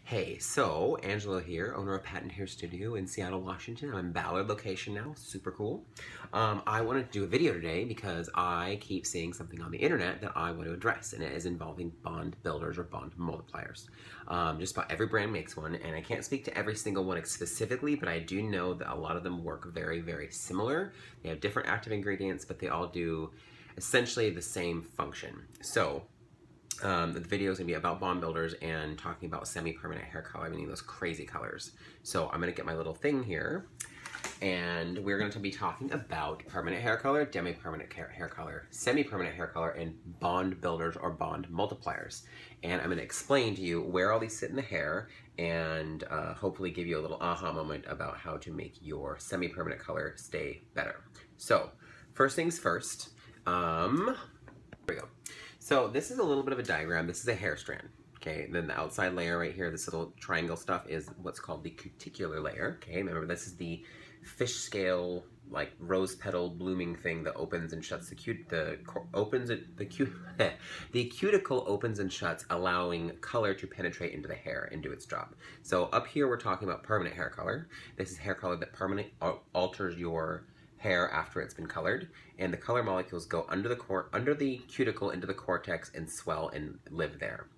Hey, so Angela here, owner of Patent Hair Studio in Seattle, Washington. I'm in Ballard location now, super cool. I wanted to do a video today because I keep seeing something on the internet that I want to address, and it is involving bond builders or bond multipliers. Just about every brand makes one, and I can't speak to every single one specifically, but I do know that a lot of them work very, very similar. They have different active ingredients, but they all do essentially the same function. So, the video is going to be about bond builders and talking about semi-permanent hair color, meaning those crazy colors. So I'm going to get my little thing here, and we're going to be talking about permanent hair color, demi-permanent hair color, semi-permanent hair color, and bond builders or bond multipliers. And I'm going to explain to you where all these sit in the hair and hopefully give you a little aha moment about how to make your semi-permanent color stay better. So first things first, here we go. So this is a little bit of a diagram. This is a hair strand, okay? And then the outside layer right here, this little triangle stuff, is what's called the cuticular layer, okay? Remember, this is the fish scale, like rose petal blooming thing that opens and shuts the cuticle opens and shuts, allowing color to penetrate into the hair and do its job. So up here, we're talking about permanent hair color. This is hair color that permanently alters your hair after it's been colored, and the color molecules go under the cuticle into the cortex and swell and live there.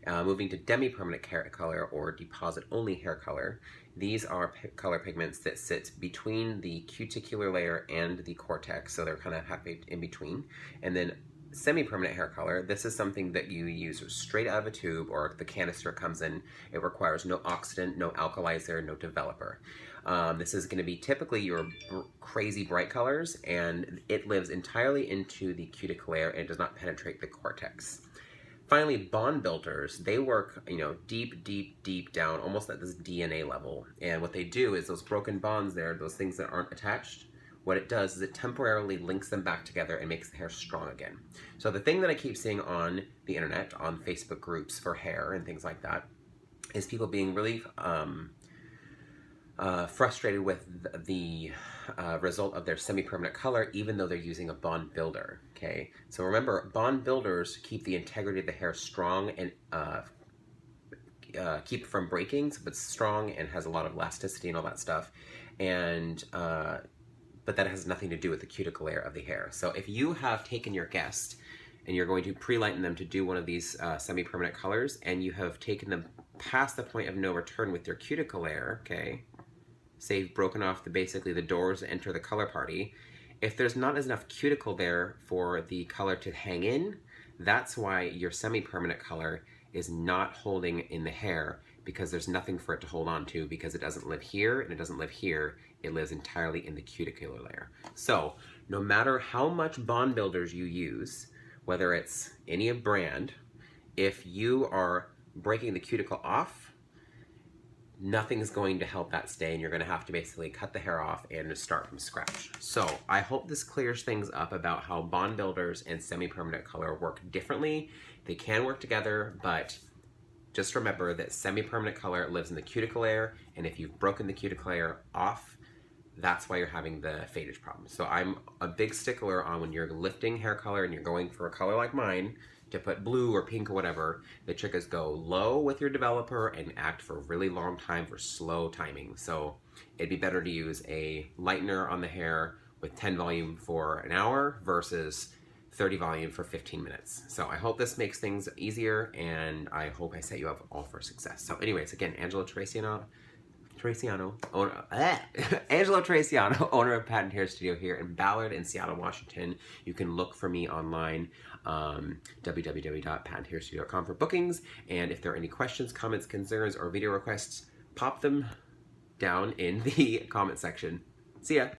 Moving to demi-permanent hair color or deposit-only hair color, these are color pigments that sit between the cuticular layer and the cortex, so they're kind of halfway in between. And then semi-permanent hair color, this is something that you use straight out of a tube, or the canister comes in. It requires no oxidant, no alkalizer, no developer. This is going to be typically your crazy bright colors, and it lives entirely into the cuticle layer and does not penetrate the cortex. Finally, bond builders, they work, deep down, almost at this DNA level. And what they do is those broken bonds there, those things that aren't attached, what it does is it temporarily links them back together and makes the hair strong again. So the thing that I keep seeing on the internet, on Facebook groups for hair and things like that, is people being really frustrated with the result of their semi-permanent color, even though they're using a bond builder, okay? So remember, bond builders keep the integrity of the hair strong and keep it from breaking, so it's strong and has a lot of elasticity and all that stuff. And but that has nothing to do with the cuticle layer of the hair. So if you have taken your guest and you're going to pre-lighten them to do one of these semi-permanent colors, and you have taken them past the point of no return with your cuticle layer, okay, say you've broken off basically the doors that enter the color party, if there's not enough cuticle there for the color to hang in, that's why your semi-permanent color is not holding in the hair, because there's nothing for it to hold on to, because it doesn't live here and it doesn't live here. It lives entirely in the cuticular layer. So no matter how much bond builders you use, whether it's any brand, if you are breaking the cuticle off, nothing's going to help that stay, and you're going to have to basically cut the hair off and just start from scratch. So I hope this clears things up about how bond builders and semi-permanent color work differently. They can work together, but just remember that semi-permanent color lives in the cuticle layer, and if you've broken the cuticle layer off, that's why you're having the fadage problem. So I'm a big stickler on when you're lifting hair color and you're going for a color like mine, to put blue or pink or whatever, the trick is go low with your developer and act for a really long time for slow timing. So it'd be better to use a lightener on the hair with 10 volume for an hour versus 30 volume for 15 minutes. So I hope this makes things easier, and I hope I set you up all for success. So anyways, again, Angelo Traciano, Angelo Traciano, owner of Patent Hair Studio here in Ballard in Seattle, Washington. You can look for me online, www.patenthairstudio.com for bookings. And if there are any questions, comments, concerns, or video requests, pop them down in the comment section. See ya.